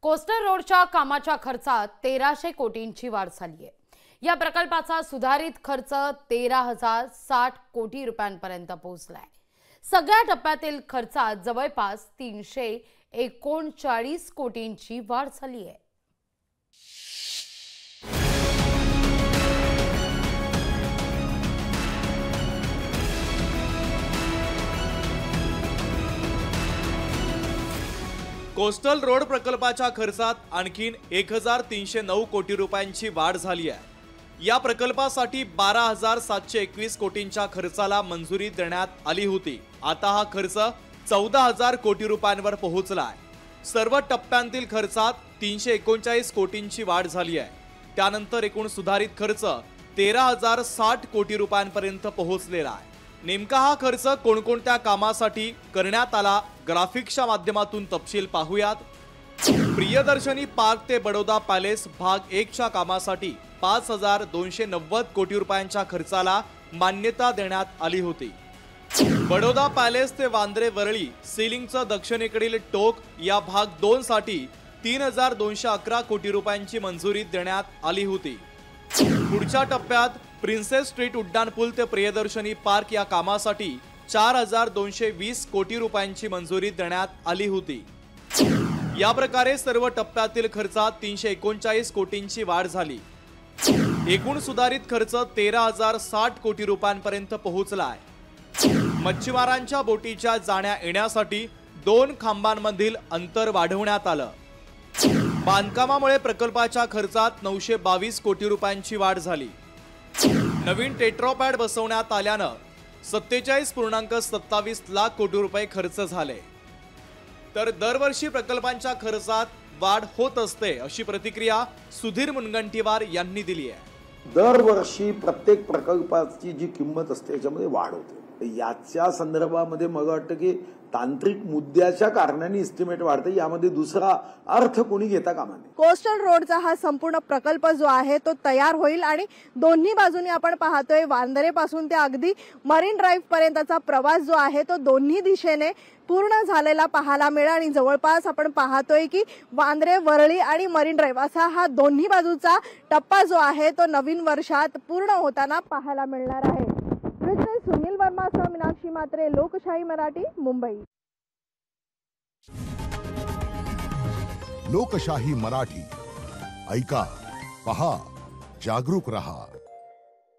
Coastal रोडच्या कामाच्या खर्चात 1300 कोटींची वाढ झाली आहे। या प्रकल्पाचा सुधारित खर्च 13,060 कोटी रुपयांपर्यंत पोहोचलाय। सगळ्या टप्प्यातील खर्चात जवळपास 339 कोटींची वाढ झाली आहे। कोस्टल रोड प्रकल्पाच्या खर्चात आणखीन 1309 कोटी रुपयांची वाढ झाली आहे। या प्रकल्पासाठी 12,721 कोटींच्या खर्चाला मंजुरी देण्यात आली होती। आता हा खर्च 14,000 कोटी रुपयांवर पोहोचला आहे। सर्व टप्प्यांतील खर्चात 339 कोटींची वाढ झाली आहे। त्यानंतर एकूण सुधारित खर्च 13,060 कोटी रुपयांपर्यंत पोहोचलेला आहे। नेमका हा खर्च कोणकोणत्या कामासाठी करण्यात आला, ग्राफिक्सच्या माध्यमातून तपशील पाहूयात। प्रियदर्शनी पार्क ते बडोदा पॅलेस भाग 1 च्या कामासाठी 5,290 कोटी रुपयांच्या खर्चाला मान्यता देण्यात आली होती। बडोदा पॅलेस ते वांद्रे वरळी सीलिंगचं दक्षिणेकडील टोक या भाग 2 साठी 3,211 कोटी रुपयांची मंजुरी देण्यात आली होती। पुढच्या टप्प्यात प्रिन्सेस स्ट्रीट उड्डाणपूल ते प्रियदर्शनी पार्क या कामासाठी 4,220 कोटी रुपयांची मंजुरी देण्यात आली होती। या प्रकारे सर्व टप्प्यातील खर्चात 339 कोटींची वाढ झाली। एकूण सुधारित खर्च 13,060 कोटी रुपयांपर्यंत पोहोचला आहे। मच्छीमारांच्या बोटीच्या जाण्या येण्यासाठी 2 खांबांमधील अंतर वाढवण्यात आलं। बांधकामामुळे प्रकल्पाच्या खर्चात 922 कोटी रुपयांची वाढ झाली। नवीन टेट्रापॅड बसवण्यात आल्यानं 47.27 लाख कोटी रुपये खर्च झाले। तर दरवर्षी प्रकल्पांच्या खर्चात वाढ होत असते अशी प्रतिक्रिया सुधीर मुनगंटीवार यांनी दिली आहे। दरवर्षी प्रत्येक प्रकल्पाची जी किंमत असते त्याच्यामध्ये वाढ होते। याच्या संदर्भामध्ये मला वाटतं की तांत्रिक मुद्द्याच्या कारणाने एस्टिमेट वाढते, यामध्ये दुसरा अर्थ कोणी घेता कामा नये। कोस्टल रोडचा हा संपूर्ण प्रकल्प जो आहे तो तयार होईल आणि दोन्ही बाजूनी आपण पाहतोय वांद्रेपासून ते अगदी मरीन ड्राईव्ह पर्यंतचा प्रवास जो आहे तो दोन्ही दिशेने पूर्ण झालेला पाहायला मिळेल आणि जवळपास आपण पाहतोय की वांद्रे वरळी आणि मरीन ड्राईव्ह असा हा दोन्ही बाजूचा टप्पा जो आहे तो नवीन वर्षात पूर्ण होताना पाहायला मिळणार आहे। सुनील वर्मा सह मीनाक्षी मात्रे, लोकशाही मराठी, मुंबई। लोकशाही मराठी ऐका, पहा, जागरूक रहा।